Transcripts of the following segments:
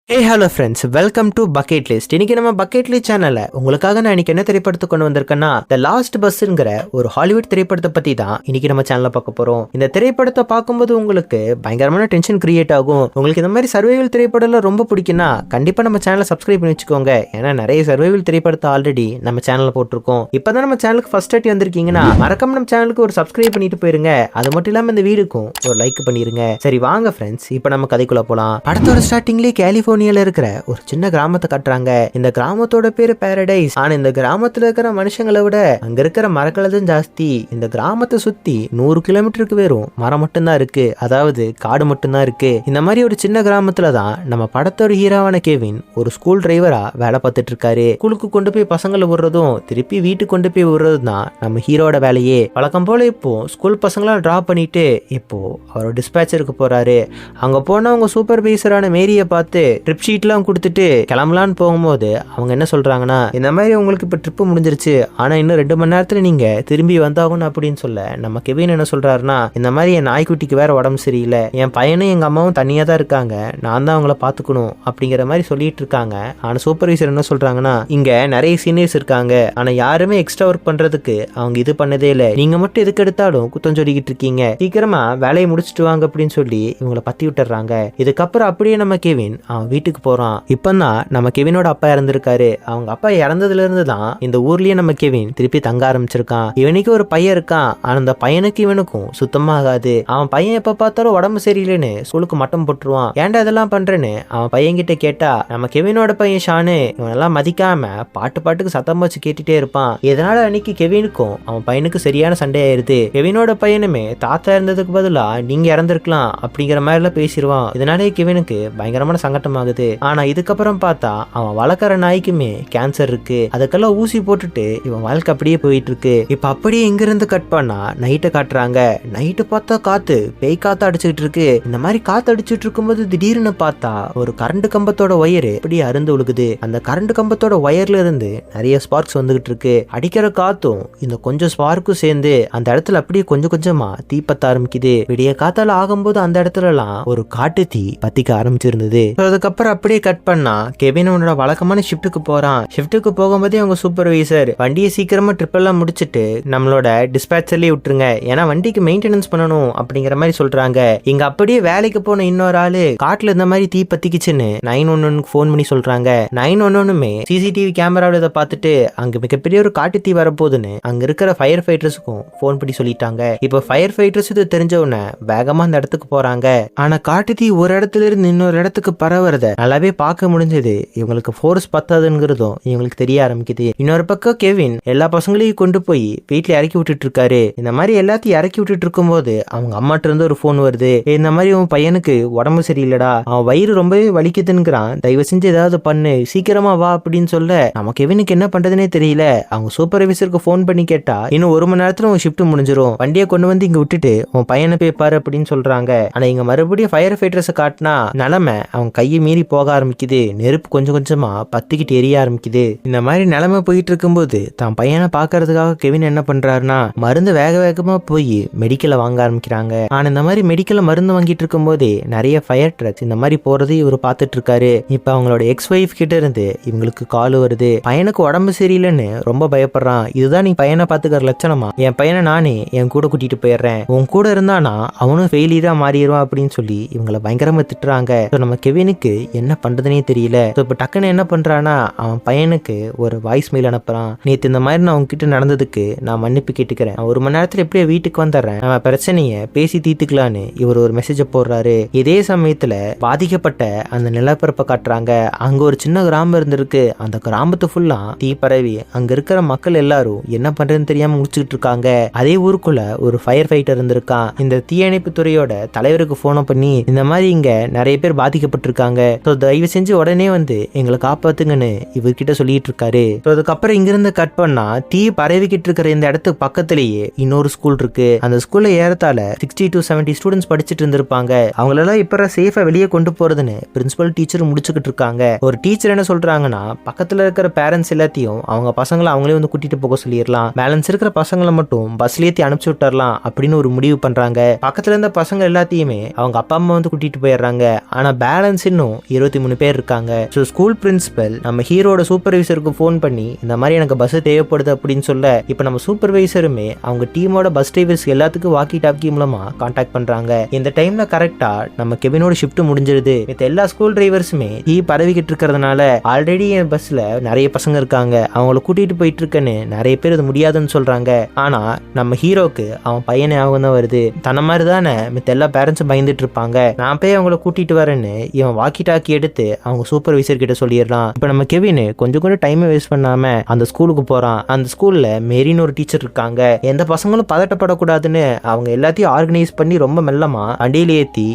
Hello friends, welcome to bucket list. இன்னைக்கு நம்ம bucket list சேனல்ல உங்களுக்காக நான் இன்னைக்கு என்ன திரைப்படத்தை கொண்டு வந்திருக்கேன்னா, த லாஸ்ட் பஸ்ங்கிற ஒரு ஹாலிவுட் திரைப்படத்தை பத்தி தான் இன்னைக்கு நம்ம சேனல்ல பார்க்க போறோம். இந்த திரைப்படத்தை பார்க்கும்போது உங்களுக்கு பயங்கரமான டென்ஷன் கிரியேட் ஆகும். உங்களுக்கு இந்த மாதிரி சர்வைவல் திரைப்படம்லாம் ரொம்ப பிடிக்கும்னா கண்டிப்பா நம்ம சேனலை சப்ஸ்கிரைப் பண்ணி வச்சுக்கோங்க. ஏன்னா நிறைய சர்வைவல் திரைப்படத்தை ஆல்ரெடி நம்ம சேனல்ல போட்டிருக்கோம். இப்பதான் நம்ம சேனலுக்கு ஃபர்ஸ்ட் டைம் வந்திருக்கீங்கன்னா மறக்காம நம்ம சேனலுக்கு ஒரு சப்ஸ்கிரைப் பண்ணிட்டு போயிருங்க. அது மட்டும் இல்லாம இந்த வீடியோக்கும் ஒரு லைக் பண்ணிருங்க. சரி வாங்க ஃப்ரெண்ட்ஸ், இப்போ நம்ம கதைக்குள்ள போலாம். படத்தோட ஸ்டார்டிங்லேயே கலிபோர்னியால இருக்கிற ஒரு சின்ன கிராமத்தை காட்டுறாங்க. இந்த கிராமத்தோட பேரு பாரடைஸ். ஆனா இந்த கிராமத்துல இருக்கிற மனுஷங்களை விட அங்க இருக்கிற மரங்கள் தான் ஜாஸ்தி. இந்த கிராமத்தை சுத்தி 100 கிலோமீட்டருக்கு வெறும் மரம் மட்டும்தான் இருக்கு, அதாவது காடு மட்டும்தான் இருக்கு. இந்த மாதிரி ஒரு சின்ன கிராமத்துல தான் நம்ம படத்தோட ஹீரோவான கெவின் ஒரு ஸ்கூல் டிரைவரா வேலை பார்த்துட்டு இருக்காரு. ஸ்கூலுக்கு கொண்டு போய் பசங்களை விடுறதும் திருப்பி வீட்டுக்கு கொண்டு போய் விடுறதும் தான் நம்ம ஹீரோட வேலையே. வழக்கம் போல இப்போ ஸ்கூல் பசங்களாம் டிராப் பண்ணிட்டு இப்போ அவரோட டிஸ்பேச்சருக்கு போறாரு. அங்க போனா அவங்க சூப்பர்வைசரான மேரியை பார்த்து ட்ரிப் ஷீட்லாம் கொடுத்துட்டு கிளம்பலான்னு போகும்போது அவங்க என்ன சொல்றாங்கன்னா, இந்த மாதிரி உங்களுக்கு இப்போ ட்ரிப்பு முடிஞ்சிருச்சு, ஆனா இன்னும் 2 மணி நேரத்துல நீங்க திரும்பி வந்தாகணும் அப்படின்னு சொல்ல நம்ம கெவின் என்ன சொல்றாருன்னா, இந்த மாதிரி என் நாய்க்குட்டிக்கு வேற உடம்பு சரியில்லை, என் பையனும் எங்க அம்மாவும் தனியா தான் இருக்காங்க, நான் தான் அவங்கள பாத்துக்கணும் அப்படிங்கிற மாதிரி சொல்லிட்டு இருக்காங்க. ஆனா சூப்பர்வைசர் என்ன சொல்றாங்கன்னா, இங்க நிறைய சீனியர்ஸ் இருக்காங்க, ஆனா யாருமே எக்ஸ்ட்ரா ஒர்க் பண்றதுக்கு அவங்க இது பண்ணதே இல்லை, நீங்க மட்டும் எதுக்கு எடுத்தாலும் குத்தம் சொல்லிக்கிட்டு இருக்கீங்க, சீக்கிரமா வேலையை முடிச்சுட்டு வாங்க அப்படின்னு சொல்லி இவங்களை பத்தி விட்டுறாங்க. இதுக்கப்புறம் அப்படியே நம்ம கெவின் அவன் வீட்டுக்கு போறான். இப்பதான் நம்ம கெவினோட அப்பா இறந்திருக்காரு. அவங்க அப்பா இறந்ததுல இருந்து தான் இந்த ஊர்லயே நம்ம கெவின் திருப்பி தங்க ஆரம்பிச்சிருக்கான். இவனுக்கு ஒரு பையன் இருக்கான், ஆனா அந்த பையனுக்கு இவனுக்கும் சுத்தமா ஆகாது. அவன் பையன் எப்ப பார்த்தாலும் உடம்பு சரியில்லைன்னு ஸ்கூலுக்கு மட்டம் போட்டுருவான். ஏன்டா இதெல்லாம் பண்றேன்னு அவன் பையன் கிட்ட கேட்டா, நம்ம கெவினோட பையன் ஷானு இவனெல்லாம் மதிக்காம பாட்டுக்கு சத்தம் வச்சு கேட்டுட்டே இருப்பான். இதனால அன்னைக்கு கெவினுக்கும் அவன் பையனுக்கு சரியான சண்டை ஆயிருது. கெவினோட பையனுமே தாத்தா இருந்ததுக்கு பதிலா நீங்க இறந்திருக்கலாம் அப்படிங்கிற மாதிரி எல்லாம் பேசிடுவான். இதனாலே கெவினுக்கு பயங்கரமான சங்கடம் ஆகுது. ஆனா இதுக்கப்புறம் பார்த்தா அவன் வளர்க்குற நாய்க்குமே கேன்சர் இருக்கு. அதுக்கெல்லாம் ஊசி போட்டுட்டு இவன் வாழ்க்கை அப்படியே போயிட்டு இருக்கு. இப்ப அப்படியே இங்கிருந்து கட் பண்ணா நைட்டை காட்டுறாங்க. நைட்டு பார்த்தா காத்து பேய் காத்து அடிச்சுட்டு இருக்கு. இந்த மாதிரி காத்து அடிச்சுட்டு இருக்கும்போது திடீர்னு பார்த்தா ஒரு கரண்ட் கம்பத்தோட ஒயரு அப்படியே அருந்து விழுகுது. அந்த கரண்ட் கம்பத்தோட ஒயர்ல இருந்து நிறைய ஸ்பார்க்ஸ் வந்துகிட்டு இருக்கு. அடிக்கிற காத்தும் இந்த கொஞ்சம் ஸ்பார்க்கும் சேர்ந்து அந்த இடத்துல அப்படியே கொஞ்சம் கொஞ்சமா தீப்பத்த ஆரம்பிக்குது. விடிய காத்தால ஆகும்போது அந்த இடத்துல எல்லாம் ஒரு காட்டு தீ பத்திக்க ஆரம்பிச்சிருந்தது. அதுக்கப்புறம் அப்படியே கட் பண்ணா கெவின் அவனோட வழக்கமான ஷிஃப்ட்டுக்கு போறான். ஷிஃப்ட்டுக்கு போகும்போதே அவங்க சூப்பர்வைசர் வண்டியை சீக்கிரமா ட்ரிப் எல்லாம் முடிச்சுட்டு நம்மளோட டிஸ்பேச்சர்லயே விட்டுருங்க, ஏன்னா வண்டிக்கு மெயின்டெனன்ஸ் பண்ணணும் அப்படிங்கிற மாதிரி சொல்றாங்க. இங்க அப்படியே வேலைக்கு போன இன்னொரு ஆளு காட்டுல இந்த மாதிரி தீ பத்திக்குச்சுன்னு 911 போன் பண்ணி சொல்றாங்க. 911மே சிசிடிவி கேமராவில் இதை பார்த்துட்டு அங்க மிகப்பெரிய ஒரு காட்டு தீ வரப்போகுதுன்னு அங்க இருக்கிற ஃபயர் ஃபைட்டர்ஸுக்கும் போன் பண்ணி சொல்லிட்டாங்க. இப்போ ஃபயர் ஃபைட்டர்ஸ் இது தெரிஞ்ச உடனே வேகமா அந்த இடத்துக்கு போறாங்க. ஆனா காட்டு தீ ஒரு இடத்துல இருந்து இன்னொரு இடத்துக்கு பரவுறத நல்லாவே பார்க்க முடிஞ்சது. இவங்களுக்கு ஃபோர்ஸ் பத்தாதுங்கிறதும் இவங்களுக்கு தெரிய ஆரம்பிக்குது. இன்னொரு பக்கம் கெவின் எல்லா பசங்களையும் கொண்டு போய் வீட்டுல இறக்கி விட்டுட்டு இருக்காரு. இந்த மாதிரி எல்லாத்தையும் இறக்கி விட்டுட்டு இருக்கும் போது அவங்க அம்மாட்ட இருந்து ஒரு போன் வருது. இந்த மாதிரி உன் பையனுக்கு உடம்பு சரியில்லடா, அவன் வயிறு ரொம்பவே வலிக்குதுங்கிறான், தயவு செஞ்சு ஏதாவது பண்ணு, சீக்கிரமா வா அப்படின்னு சொல்ல நம்ம கெவினுக்கு என்ன பண்றதுனே தெரியல. அவங்க சூப்பர்வைசருக்கு போன் பண்ணி கேட்டா இன்னும் 1 மணி நேரத்துல உன் ஷிஃப்ட் முடிஞ்சிரும், வண்டியை கொண்டு வந்து இங்க விட்டுட்டு உன் பையனை போய் பாரு அப்படின்னு சொல்றாங்க. ஆனா இங்க மறுபடியும் ஃபயர் ஃபைட்டர்ஸ் காட்டினா நிலைமை அவங்க கையை மீறி போக ஆரம்பிக்குது. நெருப்பு கொஞ்சம் கொஞ்சமா பத்திக்கிட்டு எரிய ஆரம்பிக்குது. இந்த மாதிரி நிலைமை போயிட்டு இருக்கும்போது தான் பையனை பாக்குறதுக்காக கெவின் என்ன பண்றாருன்னா மருந்து வேகமா போய் மெடிக்கலை வாங்க ஆரம்பிக்கிறாங்க. ஆனா இந்த மாதிரி மெடிக்கல மருந்து வாங்கிட்டு இருக்கும் போதே நிறைய ஃபயர் ட்ரக்ஸ் இந்த மாதிரி போறது இவர் பார்த்துட்டு இருக்காரு. இப்ப அவங்களோட எக்ஸ் ஒய்ஃப் கிட்ட இருந்து இவங்களுக்கு கால் வருது. பையனுக்கு உடம்பு சரியில்லைன்னு ரொம்ப பயப்படுறான். இதுதான் நீ பையனை பாத்துக்கிற லட்சணமா? என் பையனை நானே என் கூட கூட்டிட்டு போயிடுறேன், உன் கூட இருந்தானா அவனும் ஃபெயிலியரா மாறிடுவான் அப்படின்னு சொல்லி இவங்களை பயங்கரமா திட்டுறாங்க. நம்ம கெவினுக்கு என்ன பண்றதுனே தெரியல. இப்ப டக்குன்னு என்ன பண்றானா அவன் பையனுக்கு ஒரு வாய்ஸ் மெயில் அனுப்புறான். நேத்து இந்த மாதிரி நான் உங்ககிட்ட நடந்ததுக்கு நான் மன்னிப்பு கேட்டுக்கிறேன், 1 மணி நேரத்துல எப்படியே வீட்டுக்கு வந்துடுறேன், நம்ம பிரச்சனைய பேசி தீர்த்துக்கலான்னு இவர் ஒரு மெசேஜ போடுறாரு. இதே சமயத்துல பாதிக்கப்பட்ட அந்த நிலப்பரப்பை காட்டுறாங்க. அங்க ஒரு சின்ன கிராமம் இருந்திருக்கு. அந்த கிராமத்து ஃபுல்லா தீ பரவி அங்க இருக்கிற மக்கள் எல்லாரும் என்ன பண்றதுன்னு தெரியாம முடிச்சுட்டு இருக்காங்க. அதே ஊருக்குள்ள ஒரு ஃபயர் ஃபைட்டர் இருந்திருக்கான். இந்த தீயணைப்பு துறையோட தலைவருக்கு போன பண்ணி இந்த மாதிரி இங்க நிறைய பேர் பாதிக்கப்பட்டிருக்காங்க, தயவு செஞ்சு உடனே வந்து எங்களை காப்பாத்துங்கன்னு இவர்கிட்ட சொல்லிட்டு இருக்காரு. அதுக்கப்புறம் இங்கிருந்து கட் பண்ணா தீ பரவிக்கிட்டு இருக்கிற இந்த இடத்துக்கு பக்கத்திலேயே இன்னொரு ஸ்கூல் இருக்கு. அந்த ஸ்கூல்ல ஏறத்தால 60 to 70 ஸ்டூடெண்ட்ஸ் படிச்சுட்டு இருந்திருப்பாங்க. அவங்களெல்லாம் இப்ப சேஃபா வெளியே கொண்டு போறதுன்னு பிரின்சிபல் டீச்சர் முடிச்சுக்கிட்டு இருக்காங்க. ஒரு டீச்சர் என்ன சொல்றாங்கன்னா, பக்கத்துல இருக்கிற பேரண்ட்ஸ் எல்லாத்தையும் அவங்க பசங்களை அவங்களே வந்து கூட்டிட்டு போக சொல்லிடலாம், பேலன்ஸ் இருக்கிற பசங்களை மட்டும் பஸ்ல ஏத்தி அனுப்பிச்சு விட்டுறலாம் அப்படின்னு ஒரு முடிவு பண்றாங்க. பக்கத்துல இருந்த பசங்க எல்லாத்தையுமே அவங்க அப்பா அம்மா வந்து கூட்டிட்டு போயிடுறாங்க. ஆனா பேலன்ஸ் இன்னும் மொத்தம் 23 பேர் இருக்காங்க. ஸோ ஸ்கூல் பிரின்சிபல் நம்ம ஹீரோட சூப்பர்வைசருக்கு ஃபோன் பண்ணி இந்த மாதிரி எனக்கு பஸ் தேவைப்படுது அப்படின்னு சொல்ல, இப்போ நம்ம சூப்பர்வைசருமே அவங்க டீமோட பஸ் டிரைவர்ஸ் எல்லாத்துக்கும் வாக்கி டாக்கி மூலமா கான்டாக்ட் பண்றாங்க. இந்த டைம்ல கரெக்டா நம்ம கெவினோட ஷிஃப்ட் முடிஞ்சிருது. எல்லா ஸ்கூல் டிரைவர்ஸுமே டீ பரவிக்கிட்டு இருக்கிறதுனால ஆல்ரெடி என் பஸ்ல நிறைய பசங்க இருக்காங்க, அவங்கள கூட்டிட்டு போயிட்டு இருக்கேன்னு நிறைய பேர் இது முடியாதுன்னு சொல்றாங்க. ஆனா நம்ம ஹீரோக்கு அவன் பையனே ஆகும் தான் வருது. தன்ன மாதிரி தானே மித்த எல்லா பேரண்ட்ஸும் பயந்துட்டு இருப்பாங்க. நான் போய் அவங்கள கூட்டிட்டு வரேன்னு இவன் வாக்கி டாக்கி எடுத்து அவங்க சூப்பர்வைசர் கிட்ட சொல்லிடலாம். இப்ப நம்ம கெவின் கொஞ்சம் கூட டைமை வேஸ்ட் பண்ணாம அந்த ஸ்கூலுக்கு போறான். அந்த ஸ்கூல்ல மேரின்னு ஒரு டீச்சர் இருக்காங்க. எந்த பசங்களும் பதட்டப்படக்கூடாதுன்னு அவங்க எல்லாத்தையும் ஆர்கனைஸ் பண்ணி ரொம்ப மெல்லமா வண்டியில ஏத்தி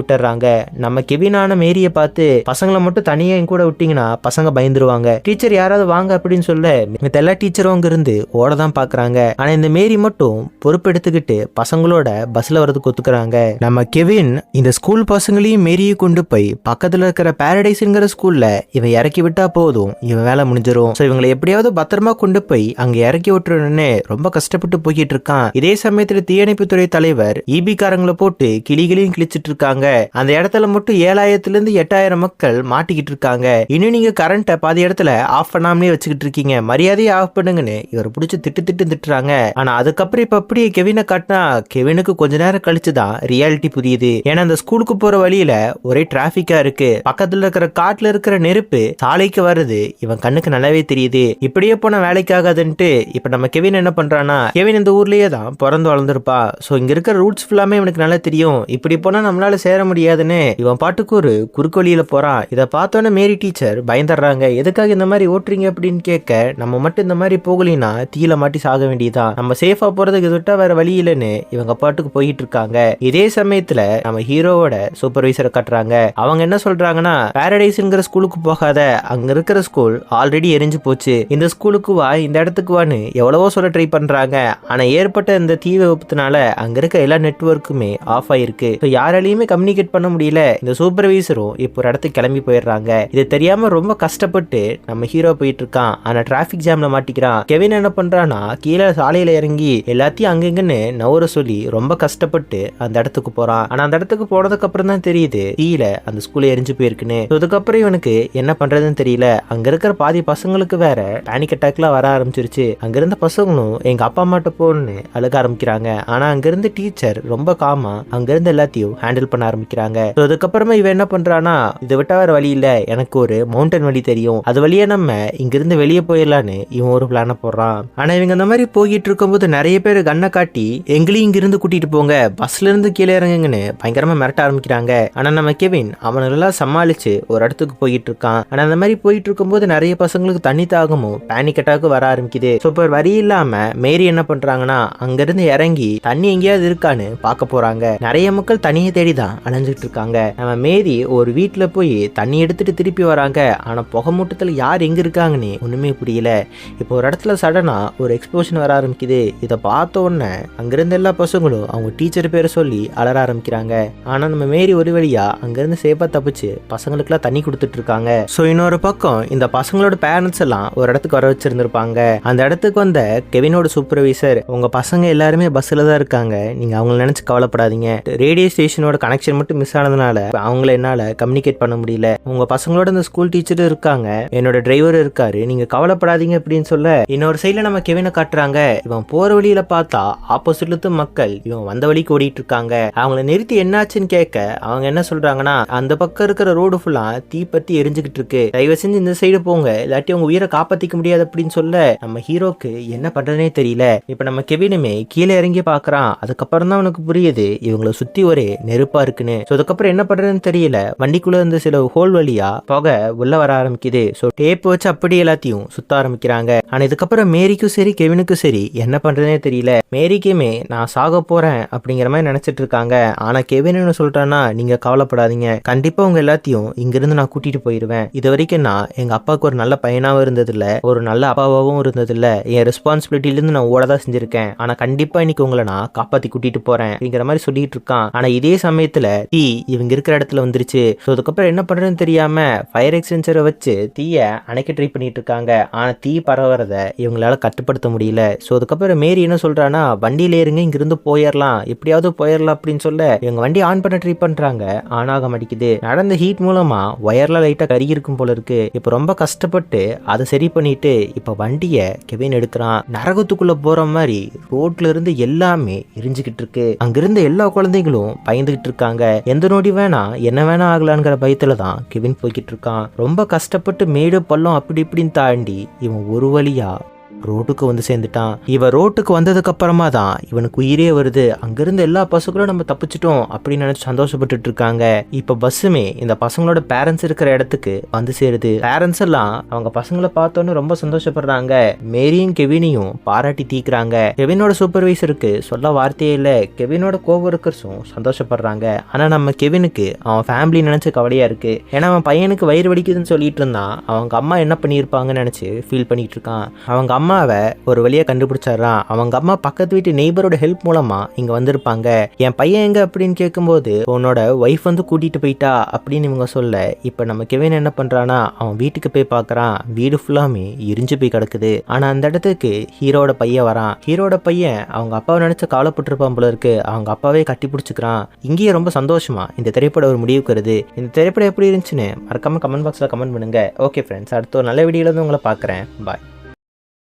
விட்டுறாங்க. நம்ம கெவினான மேரியை பார்த்து பசங்களை மட்டும் தனியா கூட விட்டீங்கன்னா பசங்க பயந்துருவாங்க, டீச்சர் யாராவது வாங்க அப்படின்னு சொல்ல மித்த எல்லா டீச்சரும் அங்க இருந்து ஓட தான் பாக்குறாங்க. ஆனா இந்த மேரி மட்டும் பொறுப்பு எடுத்துக்கிட்டு பசங்களோட பஸ்ல வரதுக்கு ஒத்துக்கிறாங்க. நம்ம கெவின் இந்த ஸ்கூல் பசங்களையும் மேரியை கொண்டு போய் பக்கத்துல இருக்கிற பாரடைஸ்ங்கிற ஸ்கூல்ல இவன் இறக்கி விட்டா போதும், இவன் வேலை முடிஞ்சிரும். சோ இவங்களை எப்படியாவது பத்திரமா கொண்டு போய் அங்க இறக்கி விட்டுறன்னு ரொம்ப கஷ்டப்பட்டு போய்கிட்டு இருக்கான். இதே சமயத்துல தீயணைப்புத்துறை தலைவர் ஈபி காரங்களை போட்டு கிளிகளையும் கிழிச்சிட்டு இருக்காங்க. அந்த இடத்துல மட்டும் 7000 இருந்து 8000 மக்கள் மாட்டிக்கிட்டு இருக்காங்க. இன்னும் நீங்க கரண்ட பாதி இடத்துல ஆஃப் பண்ணாமலே வச்சுக்கிட்டு இருக்கீங்க, மரியாதையை ஆஃப் பண்ணுங்கன்னு இவர் பிடிச்சி திட்டுறாங்க. ஆனா அதுக்கப்புறம் இப்ப அப்படியே கெவினை காட்டினா கெவினுக்கு கொஞ்ச நேரம் கழிச்சுதான் ரியாலிட்டி புரியுது. ஏன்னா அந்த ஸ்கூலுக்கு போற வழியில ஒரே டிராபிக்கா இருக்கு. பக்கத்துல இருக்கிற காட்டுல இருக்கிற நெருப்பு சாலைக்கு வருது. இவன் கண்ணுக்கு நல்லாவே தெரியுது. இப்படியே போன வேலைக்கு ஆகாதுன்ட்டு இப்ப நம்ம கெவின் என்ன பண்றானா, கெவின் இந்த ஊர்லயே தான் பிறந்து வளர்ந்துருப்பா. சோ இங்க இருக்கிற ரூட்ஸ் ஃபுல்லாமே இவனுக்கு நல்லா தெரியும். இப்படி போனா நம்மளால சேர முடியாதுன்னு இவன் பாட்டுக்கு ஒரு குறுக்கு வழியில போறான். இதை பார்த்தோன்னே மேரி டீச்சர் பயந்துடுறாங்க. எதுக்காக இந்த மாதிரி ஓட்டுறீங்க அப்படின்னு கேட்க, நம்ம மட்டும் இந்த மாதிரி போகலினா தீல மாட்டி சாக வேண்டியதான், நம்ம சேஃபா போறதுக்கு விட்டா வேற வழி இல்லைன்னு இவங்க பாட்டுக்கு போயிட்டு இருக்காங்க. இதே சமயத்துல நம்ம ஹீரோவோட சூப்பர்வைசரை காட்டுறாங்க. அவங்க என்ன சொல்றாங்கன்னா, பாரடைஸ்ங்கிற ஸ்கூலுக்கு போகாத, அங்க இருக்கிற ஸ்கூல் ஆல்ரெடி எரிஞ்சு போச்சு, இந்த ஸ்கூலுக்கு வா, இந்த இடத்துக்கு வான்னு எவ்வளவோ சொல்ல ட்ரை பண்றாங்க. ஆனா ஏற்பட்ட இந்த தீ விபத்துனால அங்க இருக்க எல்லா நெட்வொர்க்குமே ஆஃப் ஆயிருக்கு. யாராலையுமே கம்யூனிகேட் பண்ண முடியல. இந்த சூப்பர்வைசரும் இப்போ ஒரு இடத்துக்கு கிளம்பி போயிடுறாங்க. இது தெரியாம ரொம்ப கஷ்டப்பட்டு நம்ம ஹீரோ போயிட்டு இருக்கான். ஆனா டிராபிக் ஜாம்ல மாட்டிக்கிறான். கெவின் என்ன பண்றானா, கீழே சாலையில இறங்கி எல்லாத்தையும் அங்கங்கன்னு நவர சொல்லி ரொம்ப கஷ்டப்பட்டு அந்த இடத்துக்கு போறான். ஆனா அந்த இடத்துக்கு போனதுக்கு அப்புறம் தான் தெரியுது தீயில அந்த ஸ்கூல்ல எரிஞ்சு போயிருக்குன்னு. அதுக்கப்புறம் இவனுக்கு என்ன பண்றதுன்னு தெரியல. அங்க இருக்கிற பாதி பசங்களுக்கு வேற பேனிக் அட்டாக்லாம் வர ஆரம்பிச்சிருச்சு. அங்க இருந்த பசங்களும் எங்க அப்பா அம்மாட்ட போன்னு அழுக ஆரம்பிக்கிறாங்க. ஆனா அங்க இருந்து டீச்சர் ரொம்ப காமா அங்க இருந்து எல்லாத்தையும் ஹேண்டில் பண்ண ஆரம்பிக்கிறாங்க. அதுக்கப்புறமா இவன் என்ன பண்றானா, இதை விட்டா வேற வழி இல்ல, எனக்கு ஒரு மவுண்டன் வழி தெரியும், அது வழியா நம்ம இங்க இருந்து வெளியே போயிடலான்னு இவன் ஒரு பிளான போடுறான். ஆனா இவங்க அந்த மாதிரி போயிட்டு இருக்கும்போது நிறைய பேர் கண்ணை காட்டி எங்களையும் இங்க இருந்து கூட்டிட்டு போங்க, பஸ்ல இருந்து கீழே இறங்குங்கன்னு பயங்கரமா மிரட்ட ஆரம்பிக்கிறாங்க. ஆனா நம்ம கெவின் அவனெல்லாம் சமாளிச்சு ஒரு இடத்துக்கு போயிட்டு இருக்கான். ஆனா அந்த மாதிரி போயிட்டு இருக்கும்போது நிறைய பசங்களுக்கு தண்ணி தாகமும் பேனிக் அட்டாக்கும் வர ஆரம்பிக்குது. சூப்பர் வரி இல்லாம மேரி என்ன பண்றாங்கன்னா, அங்க இருந்து இறங்கி தண்ணி எங்கேயாவது இருக்கான்னு பார்க்க போறாங்க. நிறைய மக்கள் தண்ணியை தேடிதான் அலைஞ்சிட்டு இருக்காங்க. நம்ம மேரி ஒரு வீட்டுல போய் தண்ணி எடுத்துட்டு திருப்பி வராங்க. ஆனா புகை மூட்டத்துல யார் எங்க இருக்காங்கன்னு ஒண்ணுமே புரியல. இப்போ ஒரு இடத்துல சடனா ஒரு எக்ஸ்ப்ளோஷன் வர ஆரம்பிக்குது. இதை பார்த்த உடனே அங்கிருந்த எல்லா பசங்களும் அவங்க டீச்சர் பேரை சொல்லி அலற ஆரம்பிக்கிறாங்க. ஆனா நம்ம மேரி ஒரு வழியா அங்கிருந்து சேஃபா தப்பிச்சு பசங்களுக்கு எல்லாம் தண்ணி கொடுத்துட்டு இருக்காங்க. சோ இன்னொரு பக்கம் இந்த பசங்களோட பேரண்ட்ஸ் எல்லாம் ஒரு இடத்துக்கு வர வச்சிருந்திருப்பாங்க. அந்த இடத்துக்கு வந்த கெவினோட சூப்பர்வைசர், உங்க பசங்க எல்லாருமே பஸ்ல தான் இருக்காங்க, நீங்க அவங்கள நினைச்சு கவலைப்படாதீங்க, ரேடியோ ஸ்டேஷனோட கனெக்ஷன் மட்டும் மிஸ் ஆனதுனால அவங்கள என்னால கம்யூனிகேட் பண்ண முடியல, உங்க பசங்களோட இந்த ஸ்கூல் டீச்சர் இருக்காங்க, என்னோட டிரைவர் இருக்காரு, நீங்க கவலைப்படாதீங்க அப்படின்னு சொல்ல, இன்னொரு சைட்ல நம்ம கெவினை காட்டுறாங்க. இவன் போற வழியில பார்த்தா ஆப்போசிட்ல மக்கள் இவன் வந்த வழிக்கு ஓடிட்டு இருக்காங்க. அவங்கள நிறுத்தி என்னாச்சுன்னு கேட்க அவங்க என்ன சொல்றாங்கன்னா, அந்த பக்கம் இருக்கிற ரோடு ஃபுல்லா தீ பத்தி எரிஞ்சுக்கிட்டு இருக்கு, தயவு செஞ்சு இந்த சைடு போங்க, இல்லாட்டி உங்க உயிரை காப்பாத்திக்க முடியாது அப்படின்னு சொல்ல நம்ம ஹீரோக்கு என்ன பண்றதுனே தெரியல. இப்ப நம்ம கெவினுமே கீழே இறங்கி பாக்குறான். அதுக்கப்புறம் தான் அவனுக்கு புரியுது இவங்களை சுத்தி ஒரே நெருப்பா இருக்குன்னு. அதுக்கப்புறம் என்ன பண்றதுன்னு தெரியல. வண்டிக்குள்ள இருந்து சில ஹோல் வழியா புகை உள்ள வர ஆரம்பிக்குது. சோ டேப் வச்சு அப்படி எல்லாத்தையும் சுத்த ஆரம்பிக்கிறாங்க. ஆனா இதுக்கப்புறம் மேரிக்கும் சரி கெவினுக்கும் சரி என்ன பண்றதுனே தெரியல. மேரிக்குமே நான் சாக போறேன் அப்படிங்கிற மாதிரி நினைச்சிட்டு இருக்காங்க. ஆனா கெவின் என்ன சொல்றான்னா, நீங்க கவலைப்படாதீங்க, கண்டிப்பா உங்க எல்லாத்தையும் இங்கிருந்து நான் கூட்டிட்டு போயிருவேன். இது வரைக்கும் நான் எங்க அப்பாவுக்கு ஒரு நல்ல பையனாவும் இருந்தது இல்ல, ஒரு நல்ல அப்பாவாவும் இருந்தது இல்ல, என் ரெஸ்பான்சிபிலிட்டில இருந்து நான் ஓடதான் செஞ்சிருக்கேன். ஆனா கண்டிப்பா இன்னைக்கு உங்களை நான் காப்பாத்தி கூட்டிட்டு போறேன் அப்படிங்கிற மாதிரி சொல்லிட்டு இருக்கான். ஆனா இதே சமயத்துல தீ இவங்க இருக்கிற இடத்துல வந்துருச்சு. அதுக்கப்புறம் என்ன பண்றதுன்னு தெரியாம ஃபயர் எக்ஸ்டென்சரை வச்சு தீய அணைக்க ட்ரை பண்ணிட்டு இருக்காங்க. ஆனா தீ பரவறத இவங்களால கட்டுப்படுத்த முடியல. அதுக்கப்புறம் மேரி என்ன சொல்றான்னா, வண்டியில ஏறுங்க, இங்கிருந்து போயிடலாம், எப்படியாவது போயிடலாம் அப்படின்னு சொல்ல இவங்க வண்டி ஆன் பண்ண ட்ரை பண்றாங்க. ஆன் ஆக மாட்டேங்குது. நடந்த ஹீட் மூலமா ஒயர்ல லைட்டா கருகி இருக்கும் போல இருக்கு. இப்ப ரொம்ப கஷ்டப்பட்டு அதை சரி பண்ணிட்டு இப்ப வண்டிய கெவின் எடுக்கிறான். நரகத்துக்குள்ள போற மாதிரி ரோட்ல இருந்து எல்லாமே எரிஞ்சுக்கிட்டு இருக்கு. அங்கிருந்த எல்லா குழந்தைகளும் பயந்துகிட்டு இருக்காங்க. எந்த நொடி வேணா என்ன வேணா ஆகலான்ங்கிற பயத்துல தான் கெவின் போய்கிட்டு இருக்கான். ரொம்ப கஷ்டப்பட்டு மேடு பள்ளம் அப்படி இப்படின்னு தாண்டி இவன் ஒரு வழியா ரோட்டுக்கு வந்து சேர்ந்துட்டான். இவன் ரோட்டுக்கு வந்ததுக்கு அப்புறமா தான் இவனுக்கு உயிரே வருது. அங்கிருந்து எல்லா பசங்களும் நம்ம தப்பிச்சிட்டோம் அப்படின்னு நினைச்சு சந்தோஷப்பட்டுட்டு இருக்காங்க. இப்ப பஸ்ஸுமே இந்த பசங்களோட பேரண்ட்ஸ் இருக்கிற இடத்துக்கு வந்து சேருது. பேரண்ட்ஸ் எல்லாம் அவங்க பசங்களை பார்த்தோன்னு ரொம்ப சந்தோஷப்படுறாங்க. மேரியும் கெவினையும் பாராட்டி தீக்குறாங்க. கெவினோட சூப்பர்வைசருக்கு சொல்ல வார்த்தையே இல்ல. கெவினோட கோவொர்க்கர்ஸும் சந்தோஷப்படுறாங்க. ஆனா நம்ம கெவினுக்கு அவன் ஃபேமிலி நினைச்சு கவலையா இருக்கு. ஏன்னா அவன் பையனுக்கு வயிறு வலிக்குதுன்னு சொல்லிட்டு இருந்தான். அவங்க அம்மா என்ன பண்ணியிருப்பாங்கன்னு நினைச்சு ஃபீல் பண்ணிட்டு இருக்கான். அவங்க அம்மாவை ஒரு வழியா கண்டுபிடிச்சாரான். அவங்க அம்மா பக்கத்து வீட்டு நெய்பரோட ஹெல்ப் மூலமா இங்க வந்திருப்பாங்க. என் பையன் எங்க அப்படின்னு கேட்கும்போது உன்னோட ஒய்ஃப் வந்து கூட்டிட்டு போயிட்டா அப்படின்னு இவங்க சொல்ல, இப்ப நம்ம கெவின் என்ன பண்றானா அவன் வீட்டுக்கு போய் பாக்குறான். வீடு ஃபுல்லாமே எரிஞ்சு போய் கிடக்குது. ஆனா அந்த இடத்துக்கு ஹீரோட பையன் வரான். ஹீரோட பையன் அவங்க அப்பாவை நினைச்சு கவலைப்பட்டிருப்பான் போல இருக்கு. அவங்க அப்பாவே கட்டி பிடிச்சிக்கிறான். இங்கேயே ரொம்ப சந்தோஷமா இந்த திரைப்படம் ஒரு முடிவுக்கு வருது. இந்த திரைப்படம் எப்படி இருந்துச்சுன்னு மறக்காம கமெண்ட் பாக்ஸ்ல கமெண்ட் பண்ணுங்க. ஓகே ஃப்ரெண்ட்ஸ், அடுத்த ஒரு நல்ல வீடியோல வந்து உங்களை பாக்குறேன். பாய்.